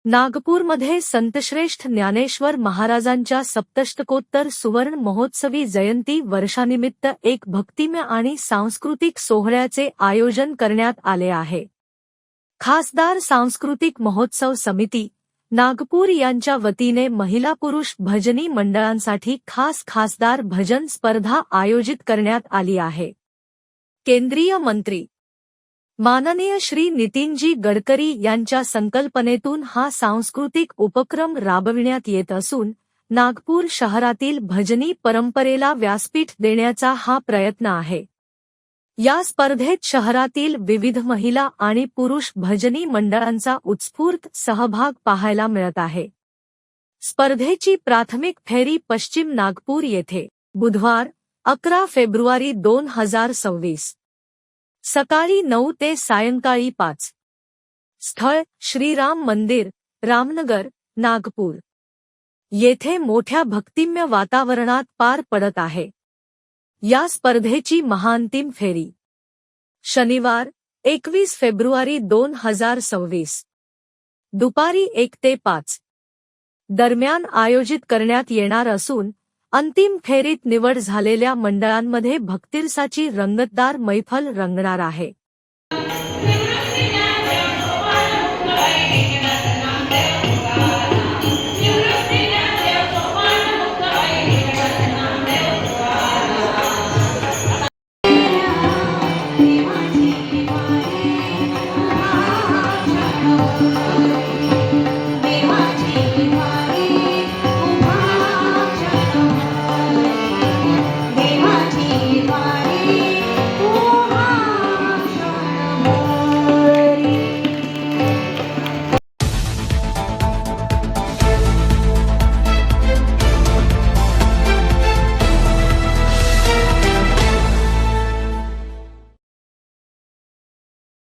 नागपूरमध्ये संतश्रेष्ठ ज्ञानेश्वर महाराजांच्या सप्तशतकोत्तर सुवर्ण महोत्सवी जयंती वर्षानिमित्त एक भक्तिमय आणि सांस्कृतिक सोहळ्याचे आयोजन करण्यात आले आहे। खासदार सांस्कृतिक महोत्सव समिती, नागपूर यांच्या वतीने महिला पुरुष भजनी मंडळांसाठी खासदार भजन स्पर्धा आयोजित करण्यात आली आहे। केंद्रीय मंत्री माननीय श्री नितीनजी गडकरी यांच्या संकल्पनेतून हा सांस्कृतिक उपक्रम राबविण्यात येत असून नागपूर शहरातील भजनी परंपरेला व्यासपीठ देण्याचा हा प्रयत्न आहे। या स्पर्धेत शहरातील विविध महिला आणि पुरुष भजनी मंडळांचा उत्स्फूर्त सहभाग पाहायला मिळत आहे। स्पर्धेची प्राथमिक फेरी पश्चिम नागपूर येथे बुधवार 11 फेब्रुवारी 2026 सकाळी 9 ते सायंकाळी 5। स्थळ श्रीराम मंदिर, रामनगर, नागपूर येथे मोठ्या भक्तिमय वातावरणात पार पडत आहे। या स्पर्धेची महाअंतिम फेरी शनिवार 21 फेब्रुवारी 2026 दुपारी 1 ते 5 दरम्यान आयोजित करण्यात येणार असून अंतिम फेरीत निवड झालेल्या मंडळांमध्ये भक्तिरसाची रंगतदार मैफल रंगणार आहे।